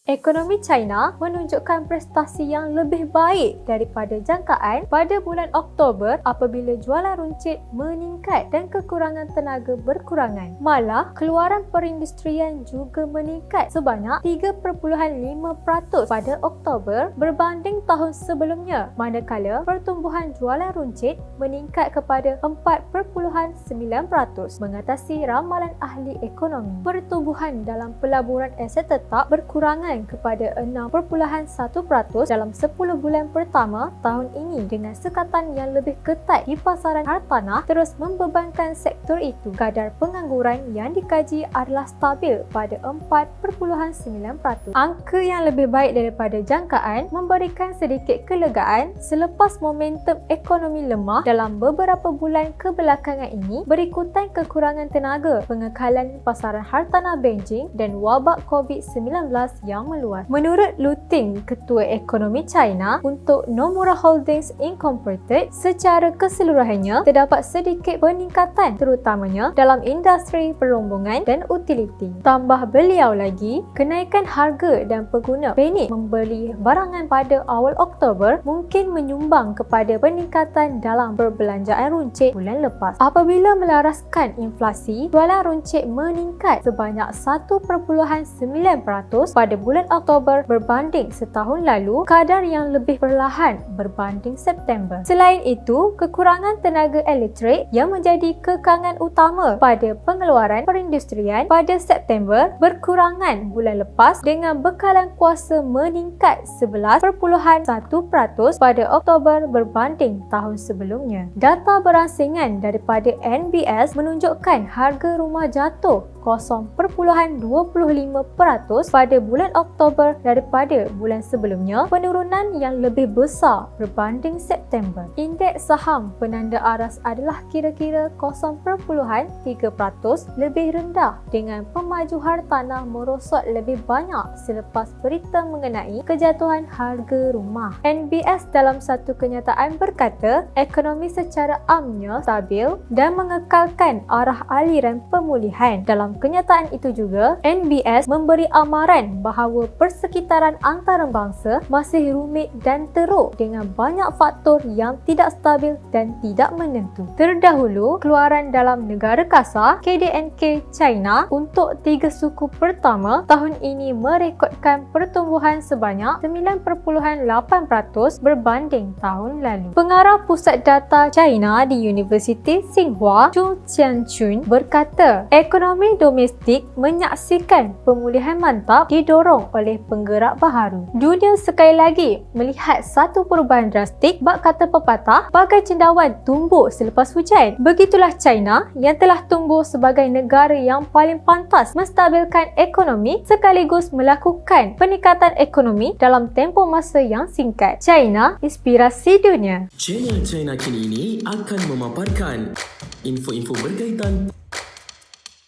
Ekonomi China menunjukkan prestasi yang lebih baik daripada jangkaan pada bulan Oktober apabila jualan runcit meningkat dan kekurangan tenaga berkurangan. Malah, keluaran perindustrian juga meningkat sebanyak 3.5% pada Oktober berbanding tahun sebelumnya, manakala pertumbuhan jualan runcit meningkat kepada 4.9%. Mengatasi ramalan ahli ekonomi, pertumbuhan dalam pelaburan aset tetap berkurangan kepada 6.1% dalam 10 bulan pertama tahun ini dengan sekatan yang lebih ketat di pasaran hartanah terus membebankan sektor itu. Kadar pengangguran yang dikaji adalah stabil pada 4.9%. Angka yang lebih baik daripada jangkaan memberikan sedikit kelegaan selepas momentum ekonomi lemah dalam beberapa bulan kebelakangan ini berikutan kekurangan tenaga, pengekalan pasaran hartanah Beijing dan wabak COVID-19 yang meluas. Menurut Lu Ting, Ketua Ekonomi China untuk Nomura Holdings Incorporated, secara keseluruhannya terdapat sedikit peningkatan terutamanya dalam industri perlombongan dan utiliti. Tambah beliau lagi, kenaikan harga dan pengguna panik membeli barangan pada awal Oktober mungkin menyumbang kepada peningkatan dalam perbelanjaan runcit bulan lepas. Apabila melaraskan inflasi, jualan runcit meningkat sebanyak 1.9% pada bulan Oktober berbanding setahun lalu, kadar yang lebih perlahan berbanding September. Selain itu, kekurangan tenaga elektrik yang menjadi kekangan utama pada pengeluaran perindustrian pada September berkurangan bulan lepas dengan bekalan kuasa meningkat 11.1% pada Oktober berbanding tahun sebelumnya. Data beransingan daripada NBS menunjukkan harga rumah jatuh 0.25% pada bulan Oktober daripada bulan sebelumnya, penurunan yang lebih besar berbanding September. Indeks saham penanda aras adalah kira-kira 0.3% lebih rendah dengan pemaju hartanah merosot lebih banyak selepas berita mengenai kejatuhan harga rumah. NBS dalam satu kenyataan berkata, ekonomi secara amnya stabil dan mengekalkan arah aliran pemulihan. Dalam kenyataan itu juga, NBS memberi amaran bahawa persekitaran antarabangsa masih rumit dan teruk dengan banyak faktor yang tidak stabil dan tidak menentu. Terdahulu, keluaran dalam negara kasar KDNK China untuk 3 suku pertama tahun ini merekodkan pertumbuhan sebanyak 9.8% berbanding tahun lalu. Pengarah Pusat Data China di Universiti Tsinghua, Zhu Qianchun berkata, ekonomi domestik menyaksikan pemulihan mantap didorong oleh penggerak baharu. Dunia sekali lagi melihat satu perubahan drastik, bak kata pepatah, bagai cendawan tumbuh selepas hujan. Begitulah China yang telah tumbuh sebagai negara yang paling pantas menstabilkan ekonomi sekaligus melakukan peningkatan ekonomi dalam tempoh masa yang singkat. China, inspirasi dunia. Channel China Kini ini akan memaparkan info-info berkaitan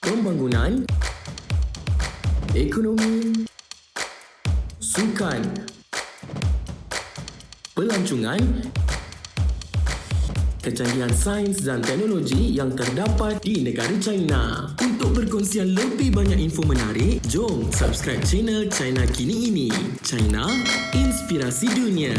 pembangunan, ekonomi, sukan, pelancongan, kecanggihan sains dan teknologi yang terdapat di negara China. Untuk perkongsian lebih banyak info menarik, jom subscribe channel China Kini ini. China, inspirasi dunia.